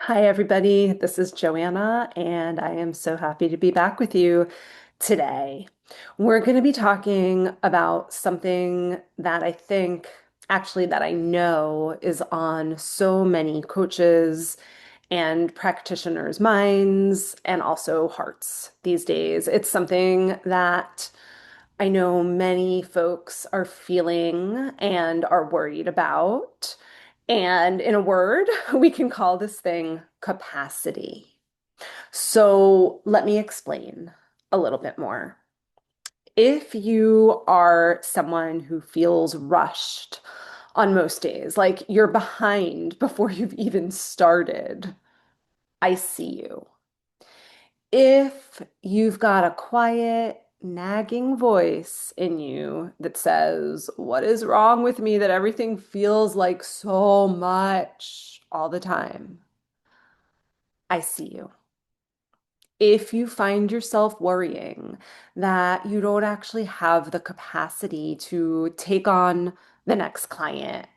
Hi, everybody. This is Joanna, and I am so happy to be back with you today. We're going to be talking about something that I think, actually, that I know is on so many coaches and practitioners' minds and also hearts these days. It's something that I know many folks are feeling and are worried about. And in a word, we can call this thing capacity. So let me explain a little bit more. If you are someone who feels rushed on most days, like you're behind before you've even started, I see you. If you've got a quiet, nagging voice in you that says, "What is wrong with me that everything feels like so much all the time?" I see you. If you find yourself worrying that you don't actually have the capacity to take on the next client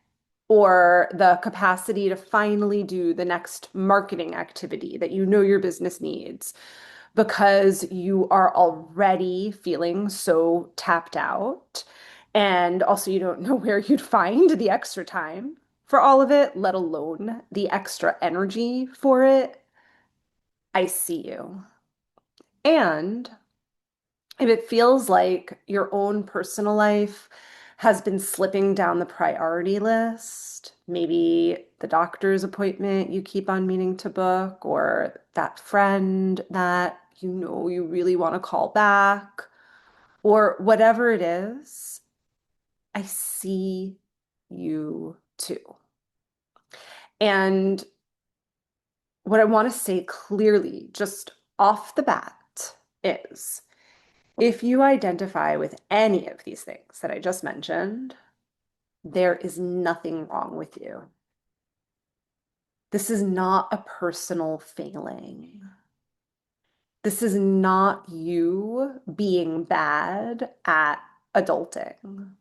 or the capacity to finally do the next marketing activity that you know your business needs, because you are already feeling so tapped out. And also, you don't know where you'd find the extra time for all of it, let alone the extra energy for it. I see you. And if it feels like your own personal life has been slipping down the priority list, maybe the doctor's appointment you keep on meaning to book, or that friend that you know you really want to call back, or whatever it is, I see you too. And what I want to say clearly, just off the bat, is if you identify with any of these things that I just mentioned, there is nothing wrong with you. This is not a personal failing. This is not you being bad at adulting.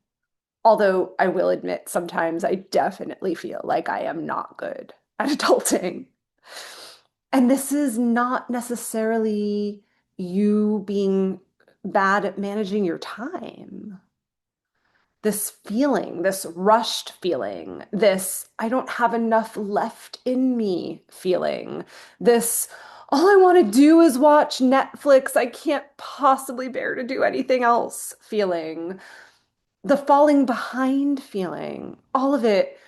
Although I will admit, sometimes I definitely feel like I am not good at adulting. And this is not necessarily you being bad at managing your time. This feeling, this rushed feeling, this I don't have enough left in me feeling, this all I want to do is watch Netflix. I can't possibly bear to do anything else feeling, the falling behind feeling, all of it,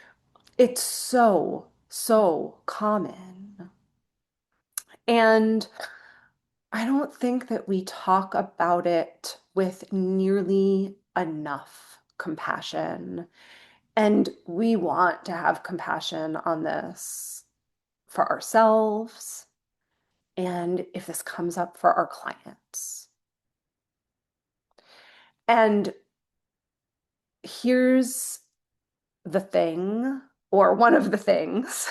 it's so, so common. And I don't think that we talk about it with nearly enough compassion. And we want to have compassion on this for ourselves and if this comes up for our clients. And here's the thing, or one of the things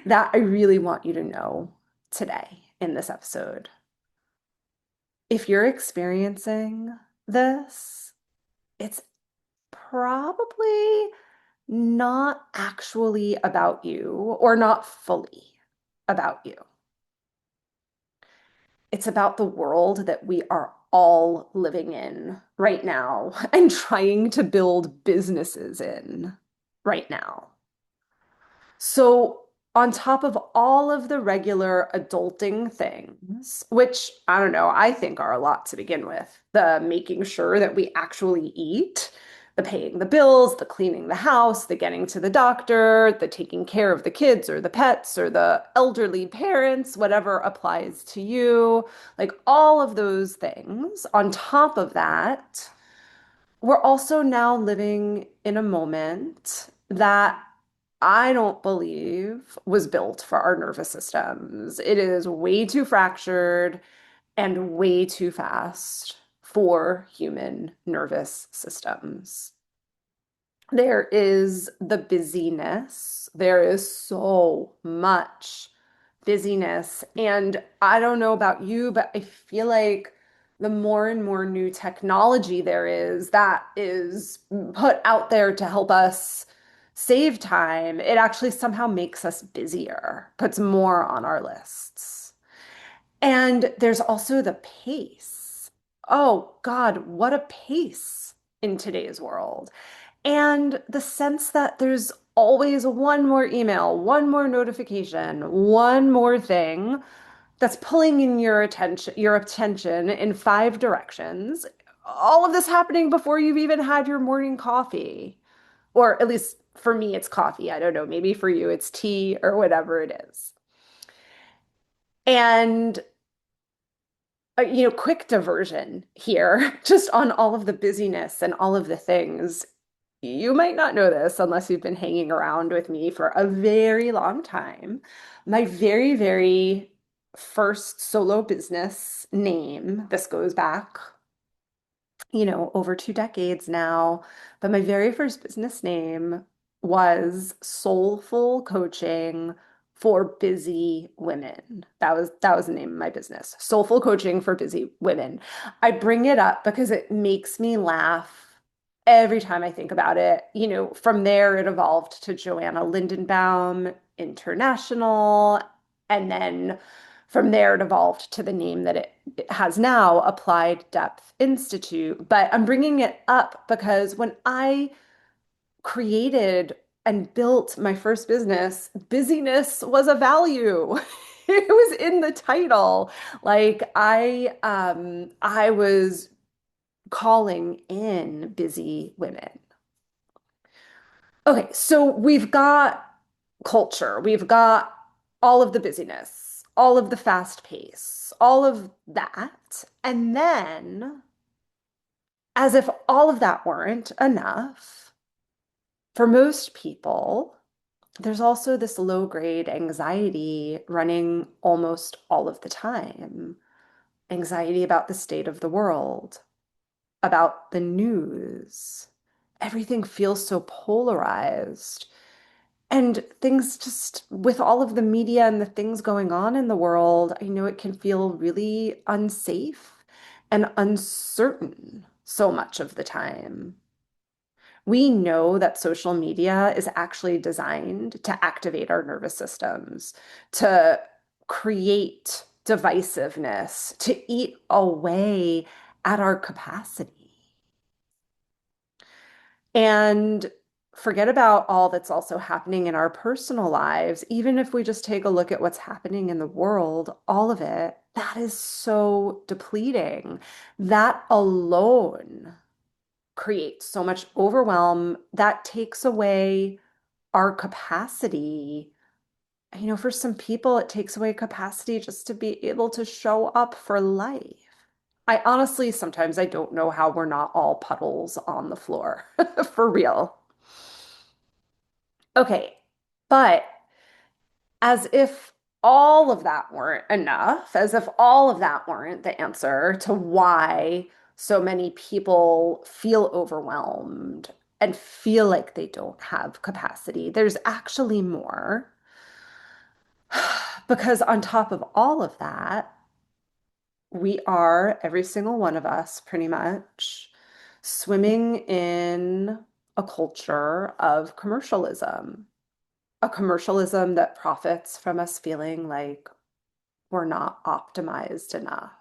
that I really want you to know today in this episode. If you're experiencing this, it's probably not actually about you or not fully about you. It's about the world that we are all living in right now and trying to build businesses in right now. So, on top of all of the regular adulting things, which I don't know, I think are a lot to begin with, the making sure that we actually eat, the paying the bills, the cleaning the house, the getting to the doctor, the taking care of the kids or the pets or the elderly parents, whatever applies to you, like all of those things. On top of that, we're also now living in a moment that I don't believe was built for our nervous systems. It is way too fractured and way too fast for human nervous systems. There is the busyness. There is so much busyness. And I don't know about you, but I feel like the more and more new technology there is that is put out there to help us save time, it actually somehow makes us busier, puts more on our lists. And there's also the pace. Oh God, what a pace in today's world. And the sense that there's always one more email, one more notification, one more thing that's pulling in your attention in five directions. All of this happening before you've even had your morning coffee. Or at least for me, it's coffee. I don't know. Maybe for you, it's tea or whatever it is. And quick diversion here, just on all of the busyness and all of the things. You might not know this unless you've been hanging around with me for a very long time. My very, very first solo business name, this goes back, over 2 decades now, but my very first business name was Soulful Coaching for Busy Women. That was the name of my business. Soulful Coaching for Busy Women. I bring it up because it makes me laugh every time I think about it. From there it evolved to Joanna Lindenbaum International, and then from there it evolved to the name that it has now, Applied Depth Institute. But I'm bringing it up because when I created and built my first business, busyness was a value. It was in the title. Like I was calling in busy women. Okay, so we've got culture, we've got all of the busyness, all of the fast pace, all of that. And then, as if all of that weren't enough, for most people, there's also this low grade anxiety running almost all of the time. Anxiety about the state of the world, about the news. Everything feels so polarized. And things just, with all of the media and the things going on in the world, I know it can feel really unsafe and uncertain so much of the time. We know that social media is actually designed to activate our nervous systems, to create divisiveness, to eat away at our capacity. And forget about all that's also happening in our personal lives. Even if we just take a look at what's happening in the world, all of it, that is so depleting. That alone creates so much overwhelm that takes away our capacity. For some people, it takes away capacity just to be able to show up for life. I honestly, sometimes I don't know how we're not all puddles on the floor, for real. Okay, but as if all of that weren't enough, as if all of that weren't the answer to why so many people feel overwhelmed and feel like they don't have capacity, there's actually more. Because on top of all of that, we are, every single one of us, pretty much, swimming in a culture of commercialism, a commercialism that profits from us feeling like we're not optimized enough,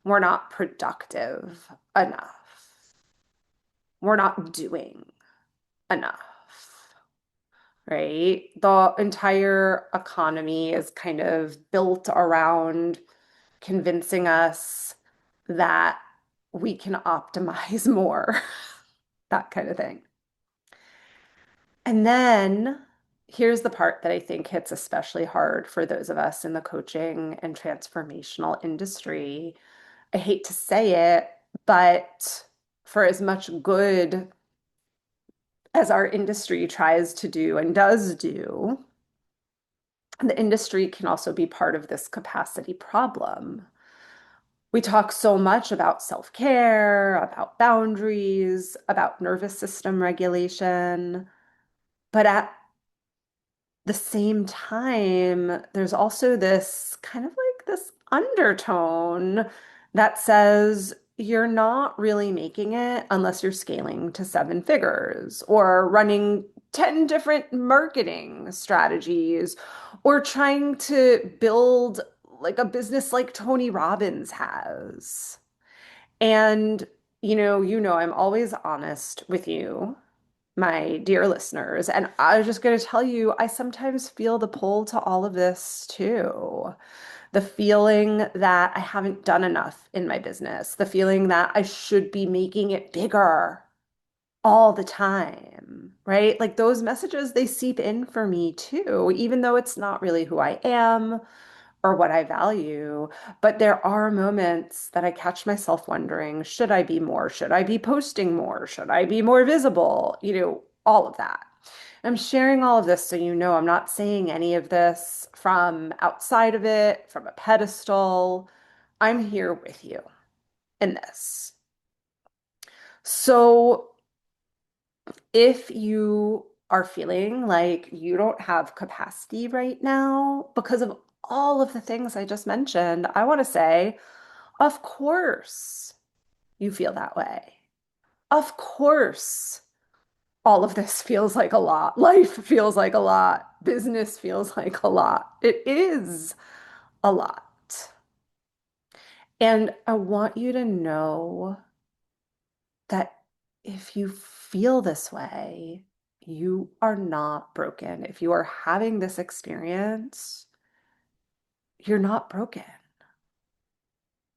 we're not productive enough, we're not doing enough, right? The entire economy is kind of built around convincing us that we can optimize more, that kind of thing. And then here's the part that I think hits especially hard for those of us in the coaching and transformational industry. I hate to say it, but for as much good as our industry tries to do and does do, the industry can also be part of this capacity problem. We talk so much about self-care, about boundaries, about nervous system regulation, but at the same time, there's also this kind of like this undertone that says you're not really making it unless you're scaling to seven figures or running 10 different marketing strategies or trying to build like a business like Tony Robbins has. And I'm always honest with you, my dear listeners, and I was just going to tell you, I sometimes feel the pull to all of this too. The feeling that I haven't done enough in my business, the feeling that I should be making it bigger all the time, right? Like those messages, they seep in for me too, even though it's not really who I am or what I value. But there are moments that I catch myself wondering, should I be more? Should I be posting more? Should I be more visible? All of that. I'm sharing all of this so I'm not saying any of this from outside of it, from a pedestal. I'm here with you in this. So if you are feeling like you don't have capacity right now because of all of the things I just mentioned, I want to say, of course you feel that way. Of course, all of this feels like a lot. Life feels like a lot. Business feels like a lot. It is a lot. And I want you to know that if you feel this way, you are not broken. If you are having this experience, you're not broken.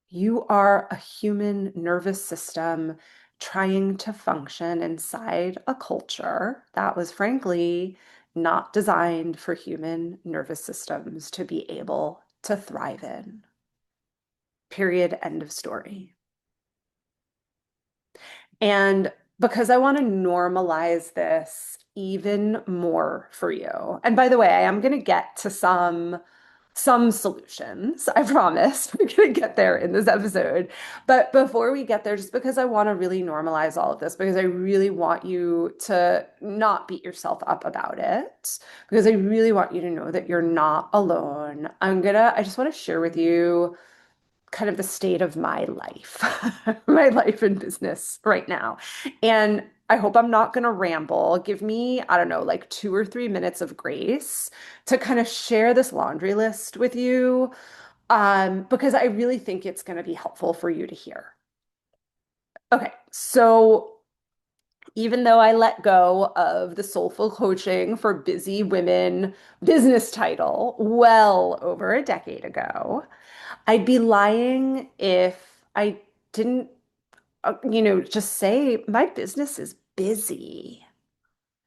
You are a human nervous system trying to function inside a culture that was frankly not designed for human nervous systems to be able to thrive in. Period. End of story. And because I want to normalize this even more for you. And by the way, I am going to get to some solutions. I promise we're going to get there in this episode. But before we get there, just because I want to really normalize all of this, because I really want you to not beat yourself up about it, because I really want you to know that you're not alone, I just want to share with you kind of the state of my life, my life in business right now. And I hope I'm not going to ramble. Give me, I don't know, like 2 or 3 minutes of grace to kind of share this laundry list with you, because I really think it's going to be helpful for you to hear. Okay, so even though I let go of the soulful coaching for busy women business title well over a decade ago, I'd be lying if I didn't, just say my business is busy.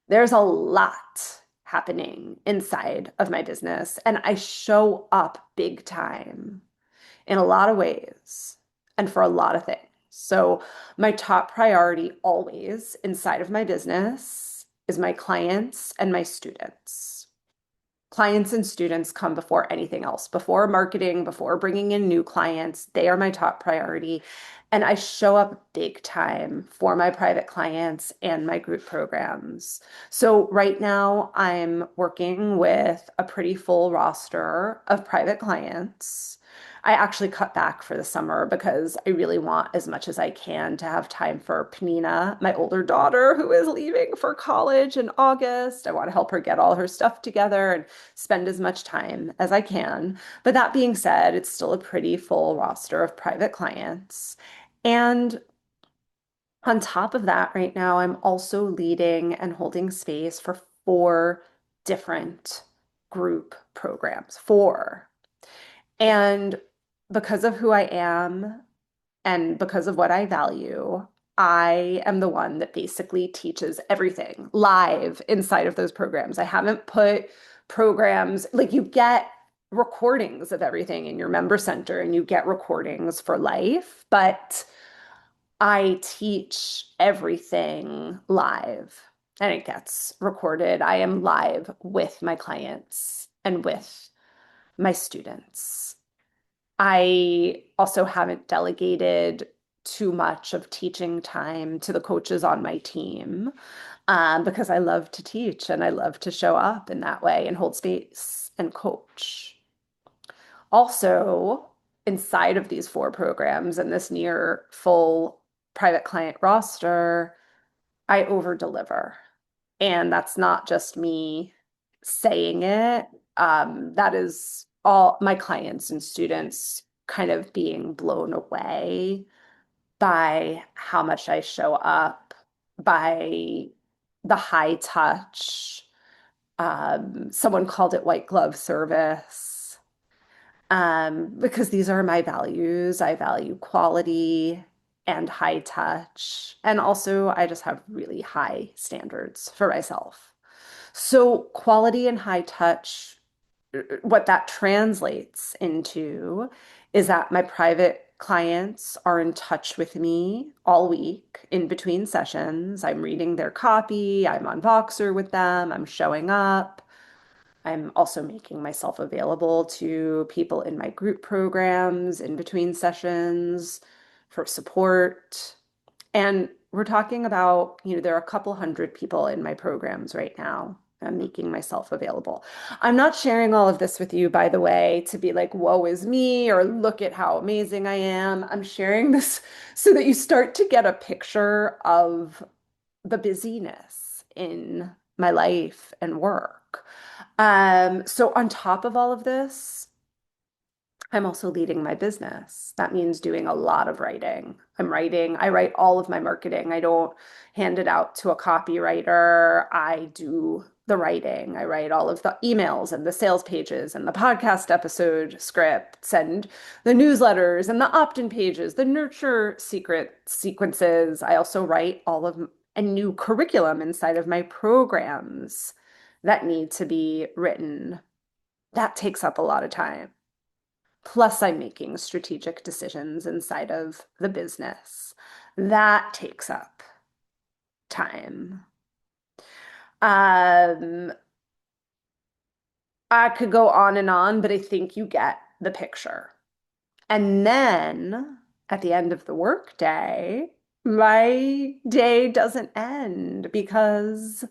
There's a lot happening inside of my business, and I show up big time in a lot of ways and for a lot of things. So, my top priority always inside of my business is my clients and my students. Clients and students come before anything else, before marketing, before bringing in new clients. They are my top priority. And I show up big time for my private clients and my group programs. So right now I'm working with a pretty full roster of private clients. I actually cut back for the summer because I really want as much as I can to have time for Panina, my older daughter, who is leaving for college in August. I want to help her get all her stuff together and spend as much time as I can. But that being said, it's still a pretty full roster of private clients. And on top of that, right now, I'm also leading and holding space for four different group programs. Four. And because of who I am and because of what I value, I am the one that basically teaches everything live inside of those programs. I haven't put programs like you get recordings of everything in your member center and you get recordings for life, but I teach everything live and it gets recorded. I am live with my clients and with my students. I also haven't delegated too much of teaching time to the coaches on my team, because I love to teach and I love to show up in that way and hold space and coach. Also, inside of these four programs and this near full private client roster, I over deliver. And that's not just me saying it. That is all my clients and students kind of being blown away by how much I show up, by the high touch. Someone called it white glove service, because these are my values. I value quality and high touch. And also, I just have really high standards for myself. So, quality and high touch, what that translates into is that my private clients are in touch with me all week in between sessions. I'm reading their copy, I'm on Voxer with them, I'm showing up. I'm also making myself available to people in my group programs in between sessions for support. And we're talking about, there are a couple hundred people in my programs right now. I'm making myself available. I'm not sharing all of this with you, by the way, to be like, woe is me, or look at how amazing I am. I'm sharing this so that you start to get a picture of the busyness in my life and work. So on top of all of this, I'm also leading my business. That means doing a lot of writing. I write all of my marketing. I don't hand it out to a copywriter. I do the writing. I write all of the emails and the sales pages and the podcast episode scripts and the newsletters and the opt-in pages, the nurture secret sequences. I also write all of a new curriculum inside of my programs that need to be written. That takes up a lot of time. Plus, I'm making strategic decisions inside of the business. That takes up time. Um, I could go on, but I think you get the picture. And then at the end of the workday, my day doesn't end because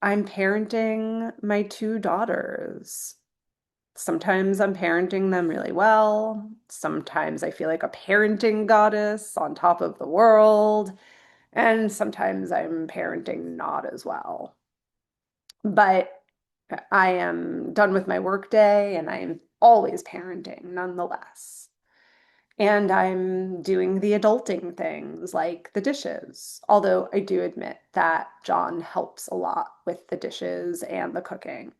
I'm parenting my two daughters. Sometimes I'm parenting them really well. Sometimes I feel like a parenting goddess on top of the world. And sometimes I'm parenting not as well. But I am done with my workday and I'm always parenting nonetheless. And I'm doing the adulting things like the dishes. Although I do admit that John helps a lot with the dishes and the cooking.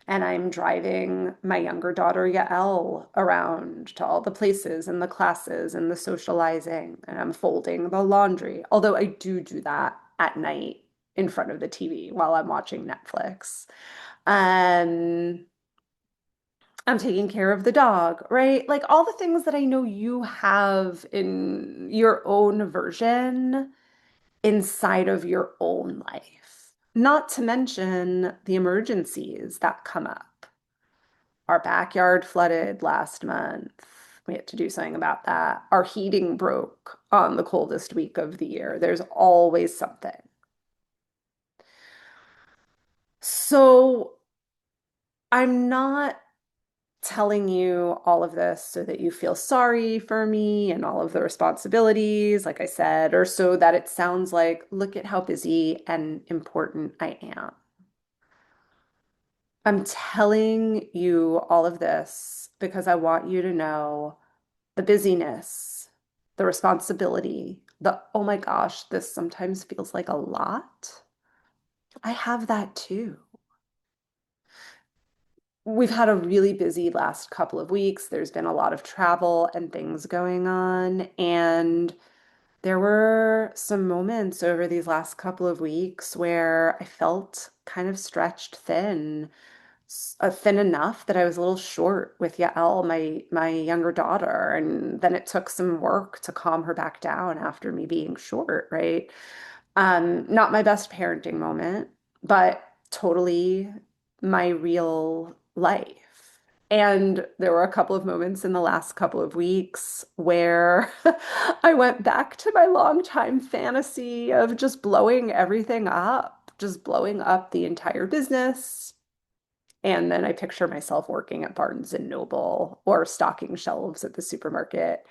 And I'm driving my younger daughter Yael around to all the places and the classes and the socializing. And I'm folding the laundry. Although I do that at night in front of the TV while I'm watching Netflix. Um, I'm taking care of the dog, right? Like all the things that I know you have in your own version inside of your own life. Not to mention the emergencies that come up. Our backyard flooded last month. We had to do something about that. Our heating broke on the coldest week of the year. There's always something. So I'm not telling you all of this so that you feel sorry for me and all of the responsibilities, like I said, or so that it sounds like, look at how busy and important I am. I'm telling you all of this because I want you to know the busyness, the responsibility, the oh my gosh, this sometimes feels like a lot. I have that too. We've had a really busy last couple of weeks. There's been a lot of travel and things going on. And there were some moments over these last couple of weeks where I felt kind of stretched thin, thin enough that I was a little short with Yael, my younger daughter, and then it took some work to calm her back down after me being short, right? Not my best parenting moment, but totally my real life. And there were a couple of moments in the last couple of weeks where I went back to my longtime fantasy of just blowing everything up, just blowing up the entire business And then I picture myself working at Barnes and Noble or stocking shelves at the supermarket.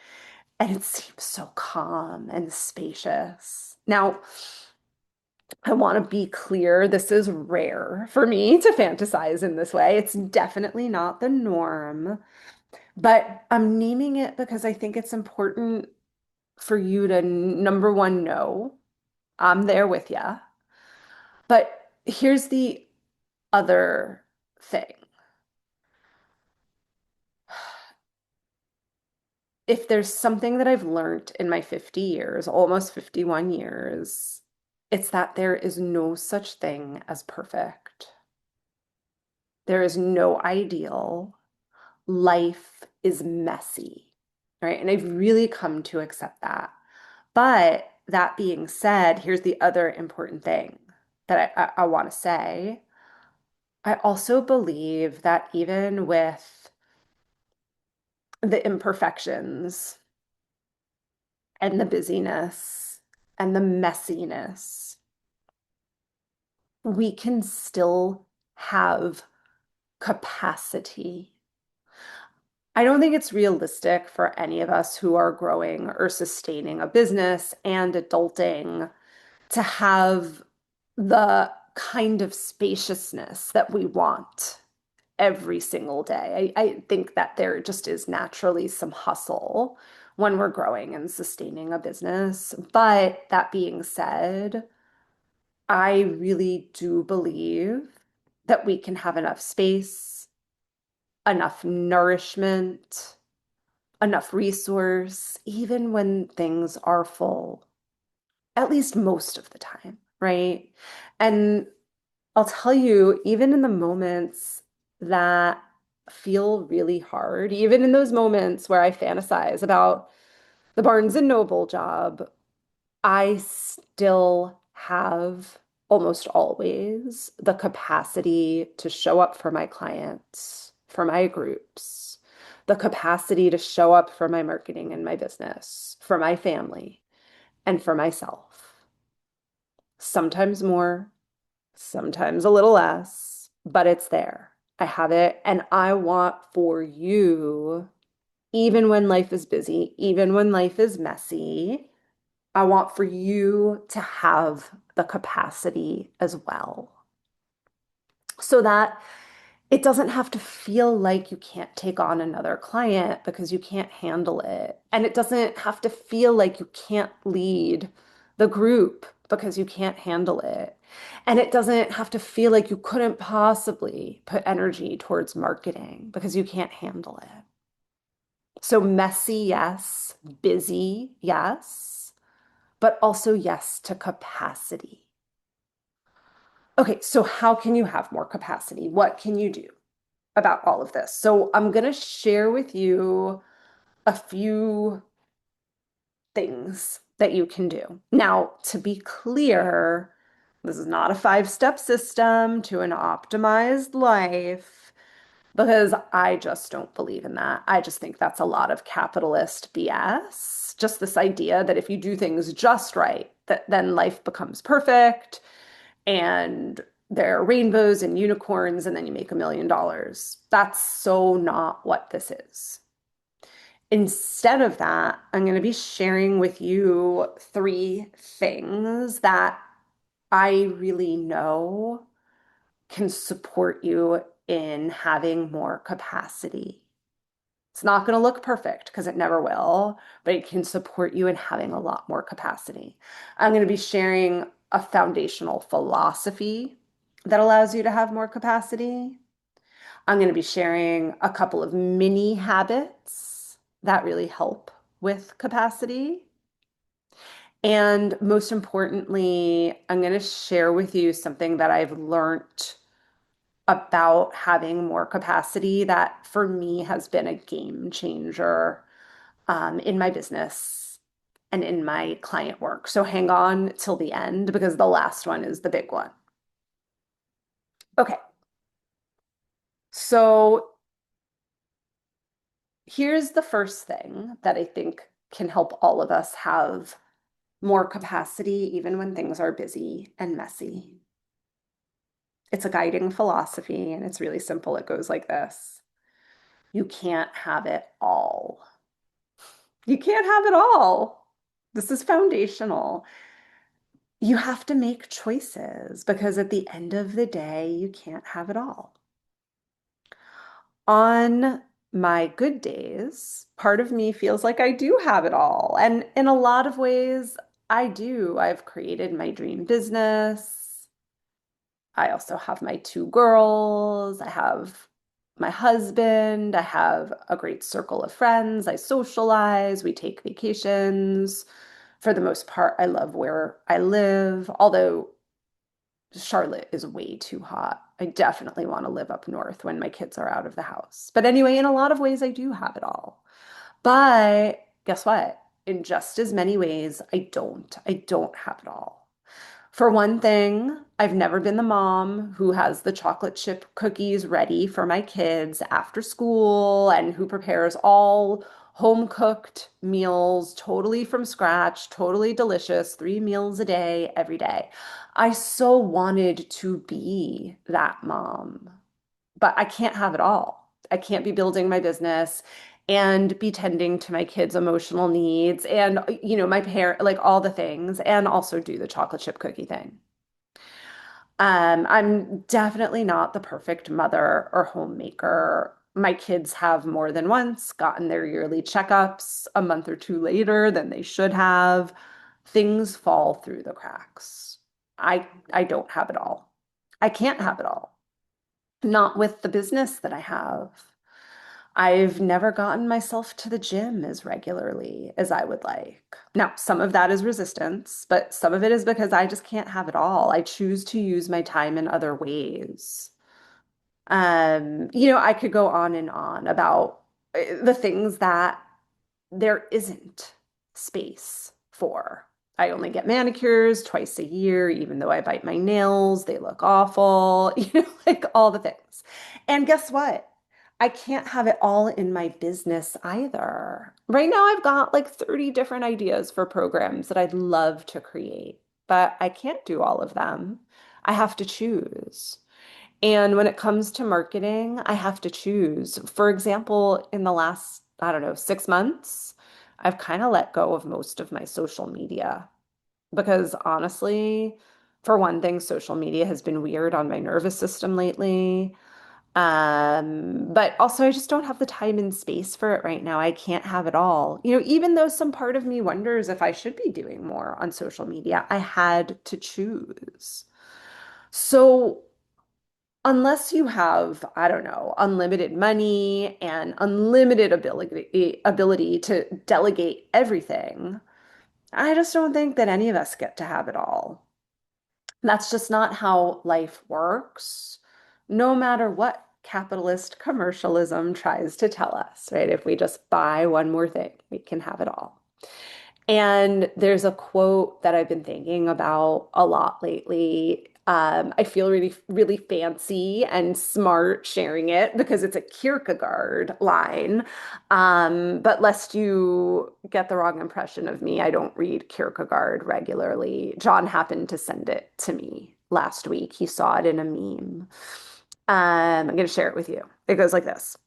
And it seems so calm and spacious. Now, I want to be clear, this is rare for me to fantasize in this way. It's definitely not the norm, but I'm naming it because I think it's important for you to, number one, know I'm there with you. But here's the other thing. If there's something that I've learned in my 50 years, almost 51 years, it's that there is no such thing as perfect. There is no ideal. Life is messy, right? And I've really come to accept that. But that being said, here's the other important thing that I want to say. I also believe that even with the imperfections and the busyness and the messiness, we can still have capacity. I don't think it's realistic for any of us who are growing or sustaining a business and adulting to have the kind of spaciousness that we want every single day. I think that there just is naturally some hustle when we're growing and sustaining a business. But that being said, I really do believe that we can have enough space, enough nourishment, enough resource, even when things are full, at least most of the time, right? And I'll tell you, even in the moments that feel really hard, even in those moments where I fantasize about the Barnes and Noble job, I still have almost always the capacity to show up for my clients, for my groups, the capacity to show up for my marketing and my business, for my family, and for myself. Sometimes more, sometimes a little less, but it's there. I have it, and I want for you, even when life is busy, even when life is messy, I want for you to have the capacity as well, so that it doesn't have to feel like you can't take on another client because you can't handle it. And it doesn't have to feel like you can't lead the group because you can't handle it. And it doesn't have to feel like you couldn't possibly put energy towards marketing because you can't handle it. So messy, yes. Busy, yes. But also yes to capacity. Okay, so how can you have more capacity? What can you do about all of this? So I'm going to share with you a few things that you can do. Now, to be clear, this is not a five-step system to an optimized life because I just don't believe in that. I just think that's a lot of capitalist BS. Just this idea that if you do things just right, that then life becomes perfect and there are rainbows and unicorns, and then you make $1 million. That's so not what this is. Instead of that, I'm going to be sharing with you three things that I really know can support you in having more capacity. It's not going to look perfect because it never will, but it can support you in having a lot more capacity. I'm going to be sharing a foundational philosophy that allows you to have more capacity. I'm going to be sharing a couple of mini habits that really help with capacity. And most importantly, I'm going to share with you something that I've learned about having more capacity that for me has been a game changer in my business and in my client work. So hang on till the end because the last one is the big one. Okay, so here's the first thing that I think can help all of us have more capacity even when things are busy and messy. It's a guiding philosophy, and it's really simple. It goes like this. You can't have it all. You can't have it all. This is foundational. You have to make choices because at the end of the day, you can't have it all. On my good days, part of me feels like I do have it all. And in a lot of ways, I do. I've created my dream business. I also have my two girls. I have my husband. I have a great circle of friends. I socialize. We take vacations. For the most part, I love where I live, although Charlotte is way too hot. I definitely want to live up north when my kids are out of the house. But anyway, in a lot of ways, I do have it all. But guess what? In just as many ways, I don't. I don't have it all. For one thing, I've never been the mom who has the chocolate chip cookies ready for my kids after school and who prepares all home cooked meals totally from scratch, totally delicious, 3 meals a day, every day. I so wanted to be that mom, but I can't have it all. I can't be building my business and be tending to my kids' emotional needs and, my parent, like all the things, and also do the chocolate chip cookie thing. I'm definitely not the perfect mother or homemaker. My kids have more than once gotten their yearly checkups a month or two later than they should have. Things fall through the cracks. I don't have it all. I can't have it all. Not with the business that I have. I've never gotten myself to the gym as regularly as I would like. Now, some of that is resistance, but some of it is because I just can't have it all. I choose to use my time in other ways. I could go on and on about the things that there isn't space for. I only get manicures twice a year, even though I bite my nails, they look awful, like all the things. And guess what? I can't have it all in my business either. Right now, I've got like 30 different ideas for programs that I'd love to create, but I can't do all of them. I have to choose. And when it comes to marketing, I have to choose. For example, in the last, I don't know, 6 months, I've kind of let go of most of my social media because honestly, for one thing, social media has been weird on my nervous system lately. But also I just don't have the time and space for it right now. I can't have it all. Even though some part of me wonders if I should be doing more on social media, I had to choose. So unless you have, I don't know, unlimited money and unlimited ability to delegate everything, I just don't think that any of us get to have it all. That's just not how life works, no matter what capitalist commercialism tries to tell us, right? If we just buy one more thing, we can have it all. And there's a quote that I've been thinking about a lot lately. I feel really, really fancy and smart sharing it because it's a Kierkegaard line. But lest you get the wrong impression of me, I don't read Kierkegaard regularly. John happened to send it to me last week. He saw it in a meme. I'm going to share it with you. It goes like this.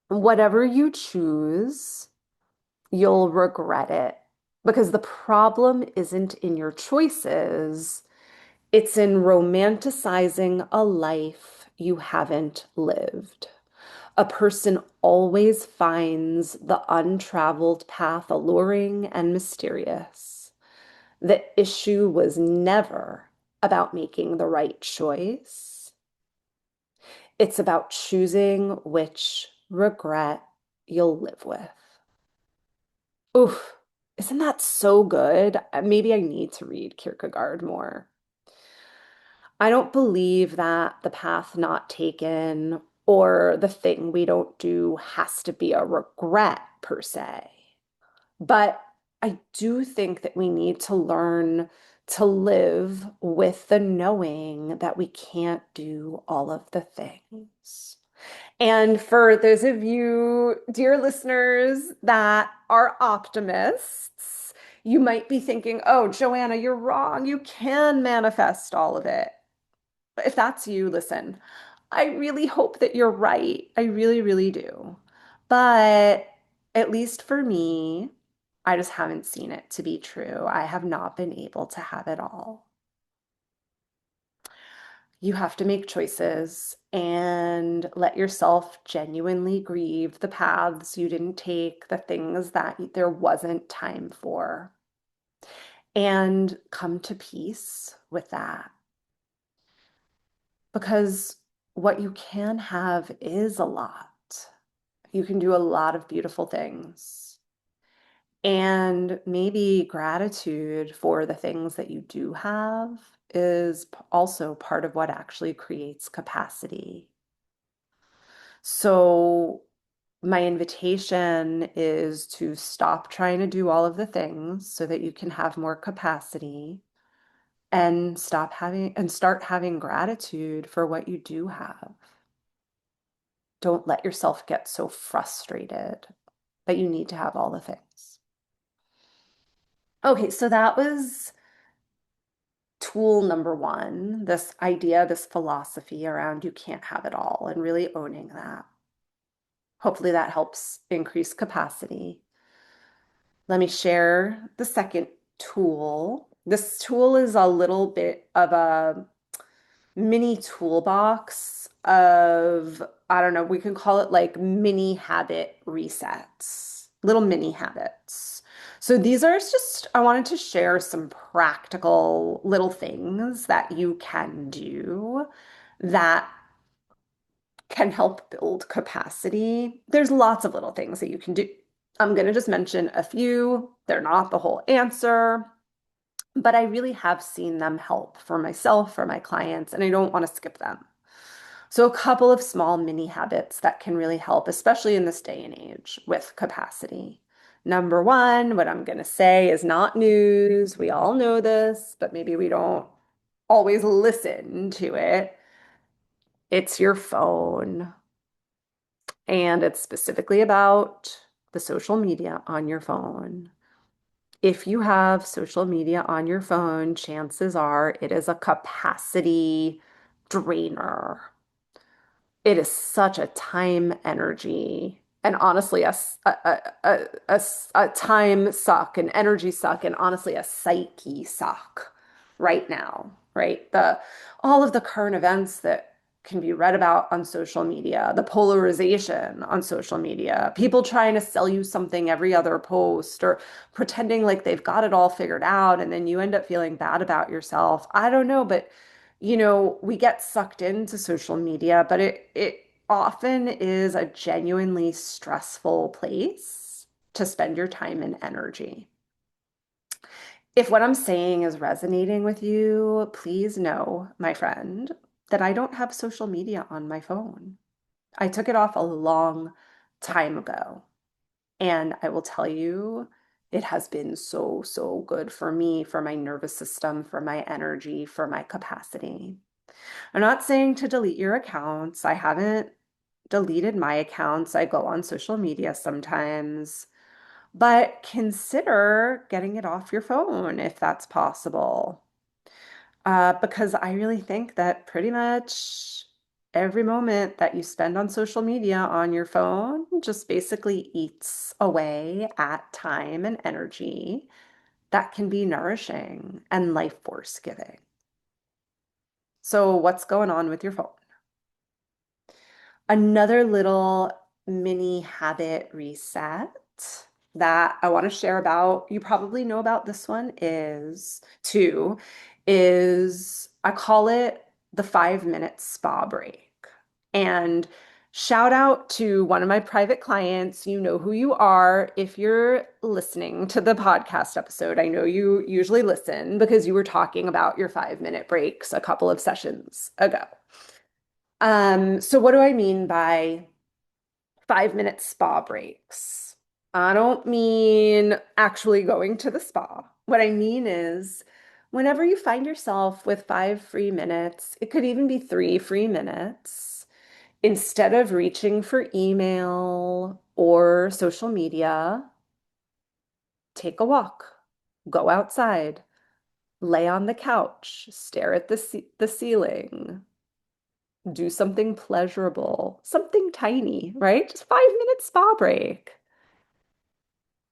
Whatever you choose, you'll regret it because the problem isn't in your choices, it's in romanticizing a life you haven't lived. A person always finds the untraveled path alluring and mysterious. The issue was never about making the right choice. It's about choosing which regret you'll live with. Oof, isn't that so good? Maybe I need to read Kierkegaard more. I don't believe that the path not taken or the thing we don't do has to be a regret per se. But I do think that we need to learn to live with the knowing that we can't do all of the things. And for those of you, dear listeners, that are optimists, you might be thinking, oh, Joanna, you're wrong. You can manifest all of it. if that's you, listen, I really hope that you're right. I really, really do. But at least for me, I just haven't seen it to be true. I have not been able to have it all. You have to make choices and let yourself genuinely grieve the paths you didn't take, the things that there wasn't time for, and come to peace with that. Because what you can have is a lot. You can do a lot of beautiful things. And maybe gratitude for the things that you do have is also part of what actually creates capacity. So, my invitation is to stop trying to do all of the things so that you can have more capacity and start having gratitude for what you do have. Don't let yourself get so frustrated that you need to have all the things. Okay, so that was tool number one, this idea, this philosophy around you can't have it all and really owning that. Hopefully that helps increase capacity. Let me share the second tool. This tool is a little bit of a mini toolbox of, I don't know, we can call it like mini habit resets, little mini habits. So these are just, I wanted to share some practical little things that you can do that can help build capacity. There's lots of little things that you can do. I'm going to just mention a few. They're not the whole answer, but I really have seen them help for myself, for my clients, and I don't want to skip them. So, a couple of small mini habits that can really help, especially in this day and age with capacity. Number one, what I'm going to say is not news. We all know this, but maybe we don't always listen to it. It's your phone. And it's specifically about the social media on your phone. If you have social media on your phone, chances are it is a capacity drainer. It is such a time energy and honestly a time suck, an energy suck, and honestly a psyche suck right now, right? The all of the current events that can be read about on social media, the polarization on social media, people trying to sell you something every other post or pretending like they've got it all figured out, and then you end up feeling bad about yourself. I don't know, but we get sucked into social media, but it often is a genuinely stressful place to spend your time and energy. If what I'm saying is resonating with you, please know, my friend, that I don't have social media on my phone. I took it off a long time ago. And I will tell you, it has been so, so good for me, for my nervous system, for my energy, for my capacity. I'm not saying to delete your accounts. I haven't deleted my accounts. I go on social media sometimes, but consider getting it off your phone if that's possible. Because I really think that pretty much every moment that you spend on social media on your phone just basically eats away at time and energy that can be nourishing and life force giving. So, what's going on with your phone? Another little mini habit reset that I want to share about, you probably know about this one is I call it the 5 minute spa break. And shout out to one of my private clients. You know who you are. If you're listening to the podcast episode, I know you usually listen because you were talking about your 5 minute breaks a couple of sessions ago. So what do I mean by 5 minute spa breaks? I don't mean actually going to the spa. What I mean is whenever you find yourself with 5 free minutes, it could even be 3 free minutes, instead of reaching for email or social media, take a walk, go outside, lay on the couch, stare at the ceiling, do something pleasurable, something tiny, right? Just 5 minute spa break.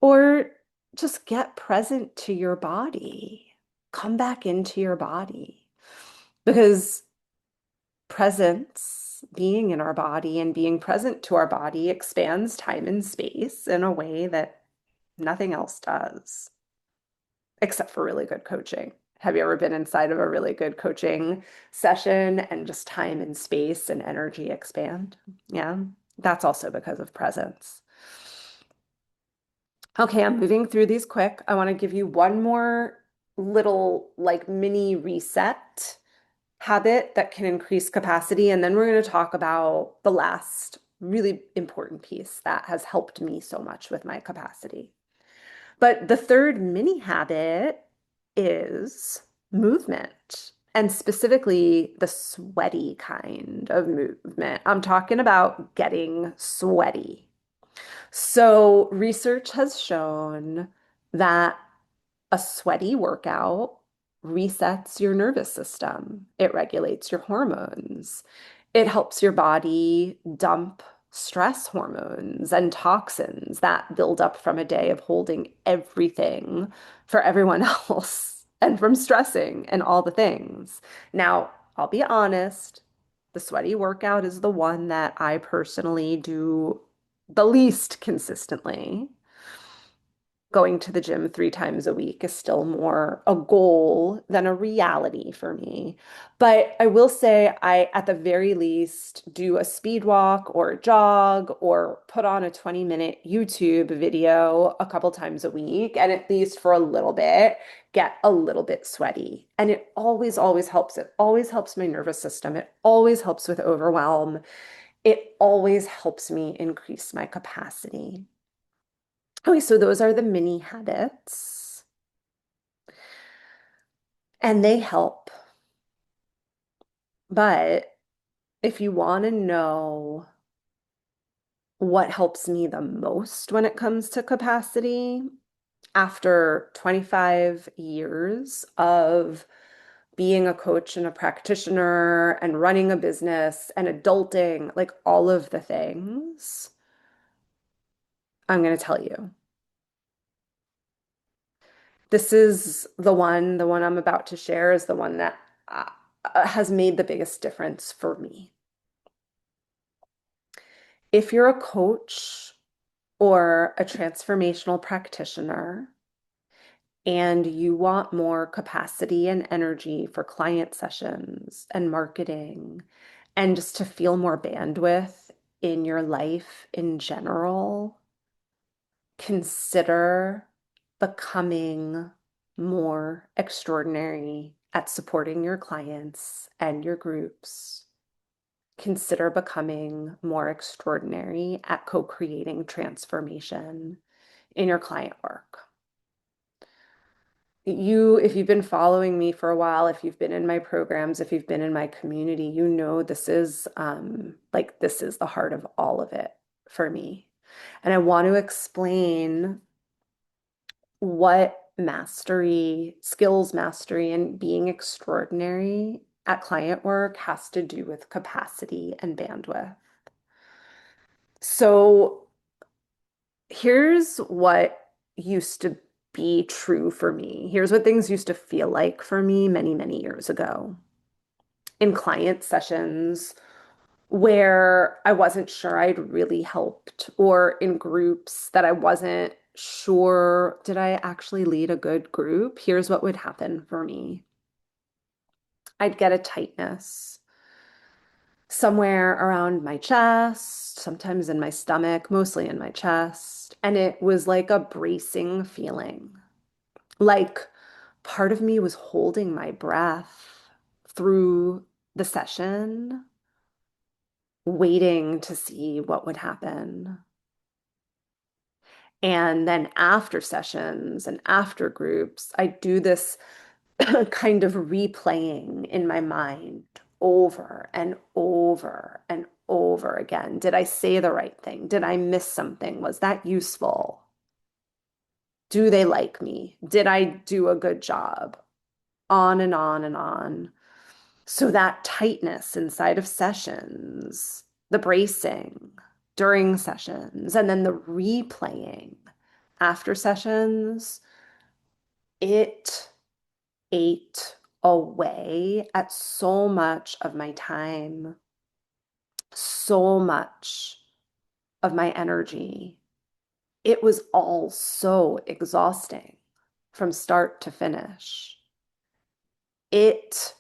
Or just get present to your body. Come back into your body. Because presence, being in our body and being present to our body expands time and space in a way that nothing else does, except for really good coaching. Have you ever been inside of a really good coaching session and just time and space and energy expand? Yeah, that's also because of presence. Okay, I'm moving through these quick. I want to give you one more little like mini reset habit that can increase capacity. And then we're going to talk about the last really important piece that has helped me so much with my capacity. But the third mini habit is movement, and specifically the sweaty kind of movement. I'm talking about getting sweaty. So, research has shown that a sweaty workout resets your nervous system. It regulates your hormones. It helps your body dump stress hormones and toxins that build up from a day of holding everything for everyone else and from stressing and all the things. Now, I'll be honest, the sweaty workout is the one that I personally do the least consistently. Going to the gym 3 times a week is still more a goal than a reality for me. But I will say I, at the very least, do a speed walk or a jog or put on a 20-minute YouTube video a couple times a week and at least for a little bit get a little bit sweaty. And it always, always helps. It always helps my nervous system. It always helps with overwhelm. It always helps me increase my capacity. Okay, so those are the mini habits, and they help. But if you want to know what helps me the most when it comes to capacity, after 25 years of being a coach and a practitioner and running a business and adulting, like all of the things, I'm going to tell you. This is the one I'm about to share is the one that has made the biggest difference for me. If you're a coach or a transformational practitioner and you want more capacity and energy for client sessions and marketing and just to feel more bandwidth in your life in general, consider becoming more extraordinary at supporting your clients and your groups. Consider becoming more extraordinary at co-creating transformation in your client work. If you've been following me for a while, if you've been in my programs, if you've been in my community, you know this is this is the heart of all of it for me. And I want to explain what mastery, skills mastery, and being extraordinary at client work has to do with capacity and bandwidth. So here's what used to be true for me. Here's what things used to feel like for me many, many years ago in client sessions where I wasn't sure I'd really helped, or in groups that I wasn't sure, did I actually lead a good group? Here's what would happen for me. I'd get a tightness somewhere around my chest, sometimes in my stomach, mostly in my chest. And it was like a bracing feeling. Like part of me was holding my breath through the session, waiting to see what would happen. And then after sessions and after groups, I do this kind of replaying in my mind over and over and over again. Did I say the right thing? Did I miss something? Was that useful? Do they like me? Did I do a good job? on and on and on. So that tightness inside of sessions, the bracing during sessions, and then the replaying after sessions, it ate away at so much of my time, so much of my energy. It was all so exhausting from start to finish. It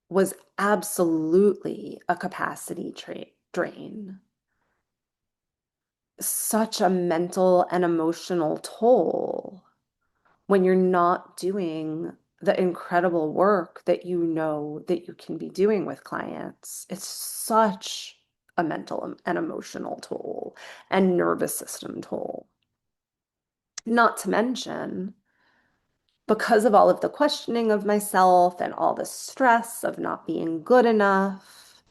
was absolutely a capacity drain. Such a mental and emotional toll when you're not doing the incredible work that you know that you can be doing with clients. It's such a mental and emotional toll and nervous system toll. Not to mention, because of all of the questioning of myself and all the stress of not being good enough,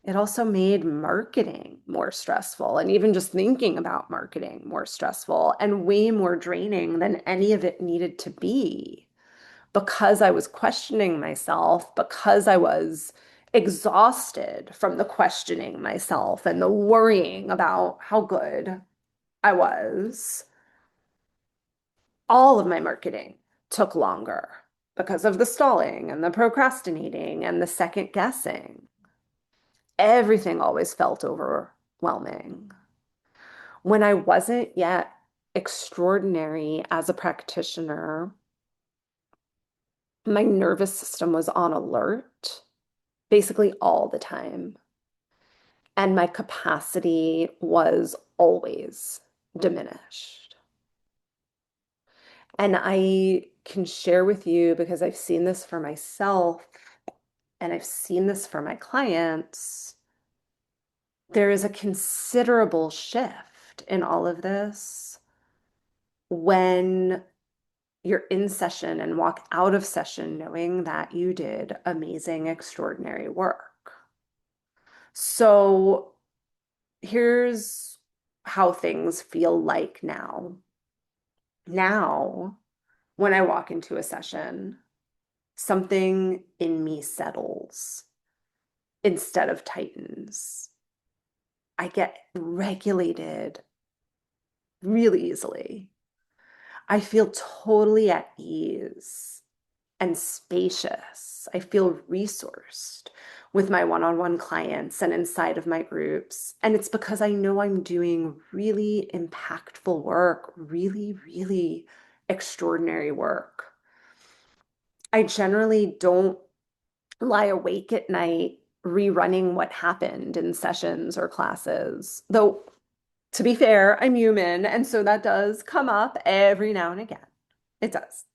it also made marketing more stressful and even just thinking about marketing more stressful and way more draining than any of it needed to be because I was questioning myself, because I was exhausted from the questioning myself and the worrying about how good I was. All of my marketing took longer because of the stalling and the procrastinating and the second guessing. Everything always felt overwhelming. When I wasn't yet extraordinary as a practitioner, my nervous system was on alert basically all the time. And my capacity was always diminished. And I can share with you because I've seen this for myself and I've seen this for my clients. There is a considerable shift in all of this when you're in session and walk out of session knowing that you did amazing, extraordinary work. So here's how things feel like now. Now, when I walk into a session, something in me settles instead of tightens. I get regulated really easily. I feel totally at ease and spacious. I feel resourced with my one-on-one clients and inside of my groups. And it's because I know I'm doing really impactful work, really, really extraordinary work. I generally don't lie awake at night rerunning what happened in sessions or classes. Though, to be fair, I'm human, and so that does come up every now and again. It does.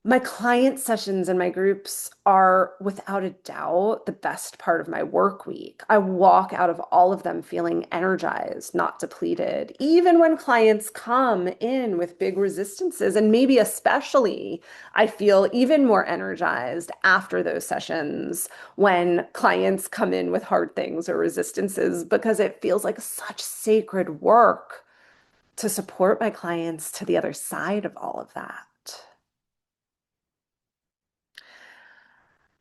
My client sessions and my groups are without a doubt the best part of my work week. I walk out of all of them feeling energized, not depleted, even when clients come in with big resistances. And maybe especially, I feel even more energized after those sessions when clients come in with hard things or resistances because it feels like such sacred work to support my clients to the other side of all of that.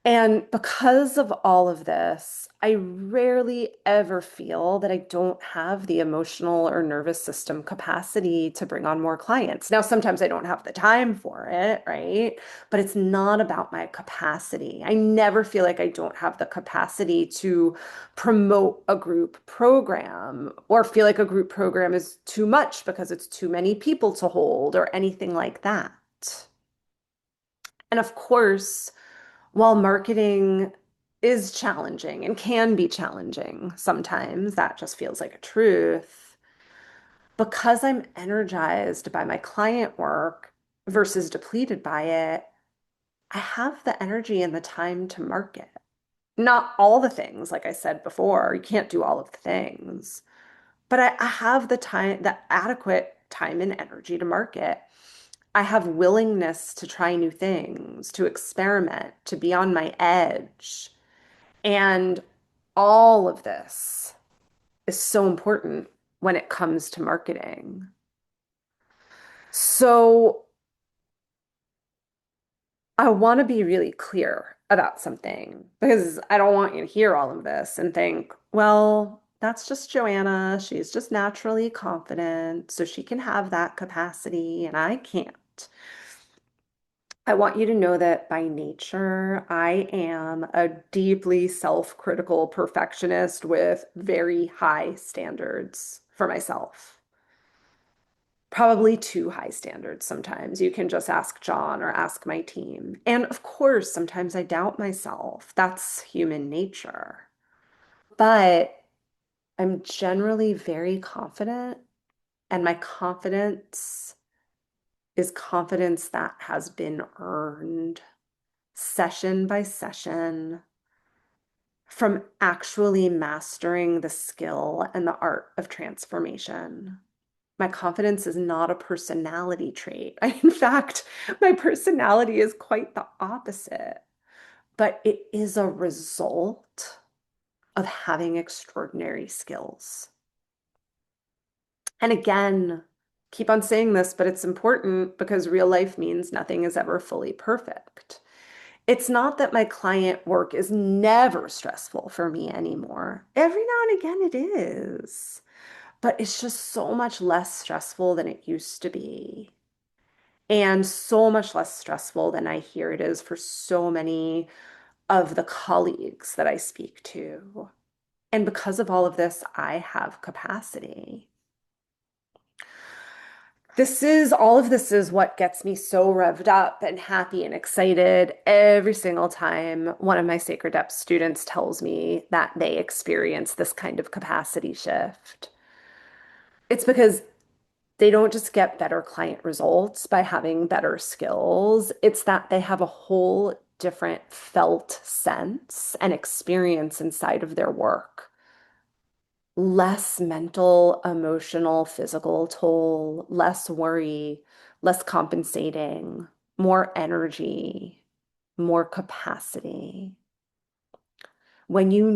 And because of all of this, I rarely ever feel that I don't have the emotional or nervous system capacity to bring on more clients. Now, sometimes I don't have the time for it, right? But it's not about my capacity. I never feel like I don't have the capacity to promote a group program or feel like a group program is too much because it's too many people to hold or anything like that. And of course, while marketing is challenging and can be challenging sometimes, that just feels like a truth. Because I'm energized by my client work versus depleted by it, I have the energy and the time to market. Not all the things, like I said before, you can't do all of the things, but I have the time, the adequate time and energy to market. I have willingness to try new things, to experiment, to be on my edge. And all of this is so important when it comes to marketing. So I want to be really clear about something because I don't want you to hear all of this and think, well, that's just Joanna. She's just naturally confident, so she can have that capacity and I can't. I want you to know that by nature, I am a deeply self-critical perfectionist with very high standards for myself. Probably too high standards sometimes. You can just ask John or ask my team. And of course, sometimes I doubt myself. That's human nature. But I'm generally very confident, and my confidence is confidence that has been earned session by session from actually mastering the skill and the art of transformation. My confidence is not a personality trait. In fact, my personality is quite the opposite, but it is a result of having extraordinary skills. And again, keep on saying this, but it's important because real life means nothing is ever fully perfect. It's not that my client work is never stressful for me anymore. Every now and again it is, but it's just so much less stressful than it used to be. And so much less stressful than I hear it is for so many of the colleagues that I speak to. And because of all of this, I have capacity. All of this is what gets me so revved up and happy and excited every single time one of my Sacred Depth students tells me that they experience this kind of capacity shift. It's because they don't just get better client results by having better skills. It's that they have a whole different felt sense and experience inside of their work. Less mental, emotional, physical toll, less worry, less compensating, more energy, more capacity. When you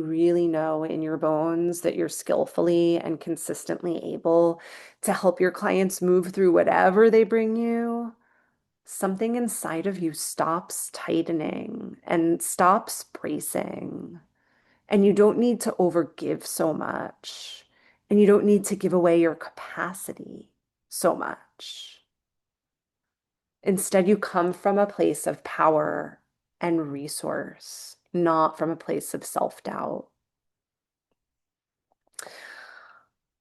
really know in your bones that you're skillfully and consistently able to help your clients move through whatever they bring you, something inside of you stops tightening and stops bracing. And you don't need to overgive so much. And you don't need to give away your capacity so much. Instead, you come from a place of power and resource, not from a place of self-doubt.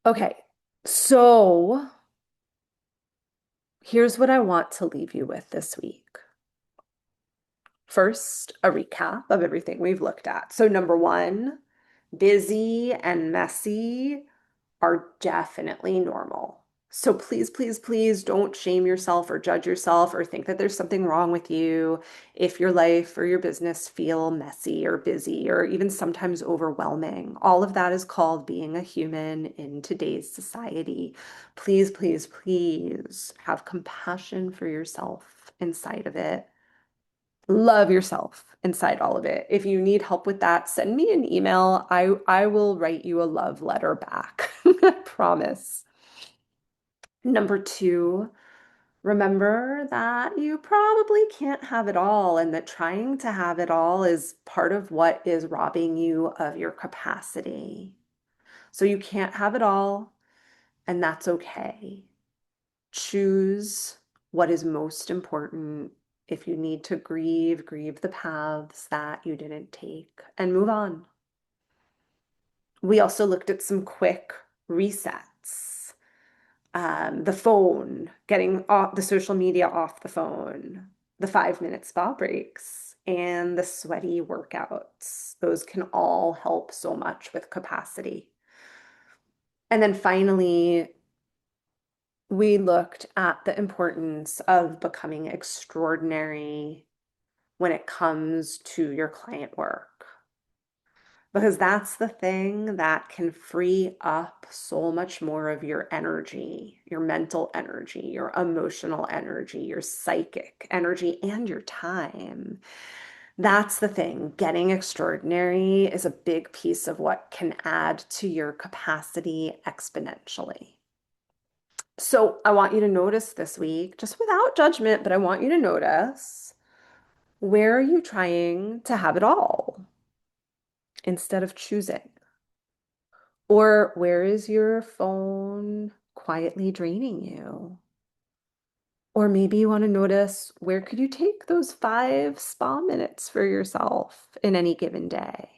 Okay, so here's what I want to leave you with this week. First, a recap of everything we've looked at. So, number one, busy and messy are definitely normal. So please, please, please don't shame yourself or judge yourself or think that there's something wrong with you if your life or your business feel messy or busy or even sometimes overwhelming. All of that is called being a human in today's society. Please, please, please have compassion for yourself inside of it. Love yourself inside all of it. If you need help with that, send me an email. I will write you a love letter back. I promise. Number two, remember that you probably can't have it all and that trying to have it all is part of what is robbing you of your capacity. So you can't have it all, and that's okay. Choose what is most important. If you need to grieve, grieve the paths that you didn't take and move on. We also looked at some quick resets. The phone, getting off the social media off the phone, the 5-minute spa breaks, and the sweaty workouts. Those can all help so much with capacity. And then finally, we looked at the importance of becoming extraordinary when it comes to your client work. Because that's the thing that can free up so much more of your energy, your mental energy, your emotional energy, your psychic energy, and your time. That's the thing. Getting extraordinary is a big piece of what can add to your capacity exponentially. So I want you to notice this week, just without judgment, but I want you to notice Where are you trying to have it all instead of choosing? Or where is your phone quietly draining you? Or maybe you want to notice where could you take those 5 spa minutes for yourself in any given day?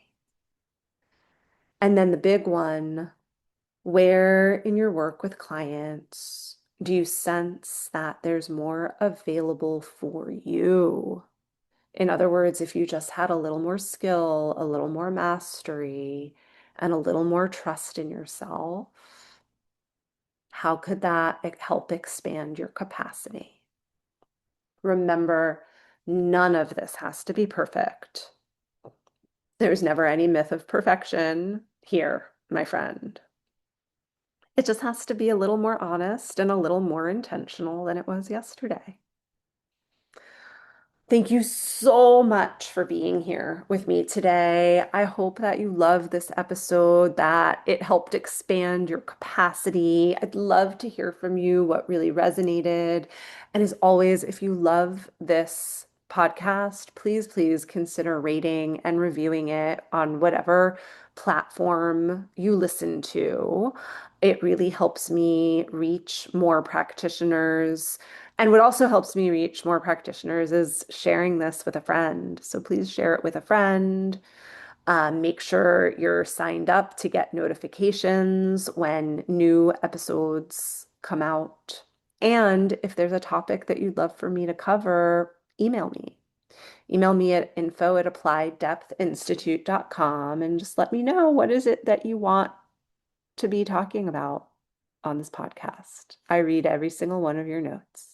And then the big one, where in your work with clients do you sense that there's more available for you? In other words, if you just had a little more skill, a little more mastery, and a little more trust in yourself, how could that help expand your capacity? Remember, none of this has to be perfect. There's never any myth of perfection here, my friend. It just has to be a little more honest and a little more intentional than it was yesterday. Thank you so much for being here with me today. I hope that you love this episode, that it helped expand your capacity. I'd love to hear from you what really resonated. And as always, if you love this podcast, please, please consider rating and reviewing it on whatever platform you listen to. It really helps me reach more practitioners. And what also helps me reach more practitioners is sharing this with a friend. So please share it with a friend. Make sure you're signed up to get notifications when new episodes come out. And if there's a topic that you'd love for me to cover, email me. Email me at info@applieddepthinstitute.com and just let me know what is it that you want to be talking about on this podcast. I read every single one of your notes.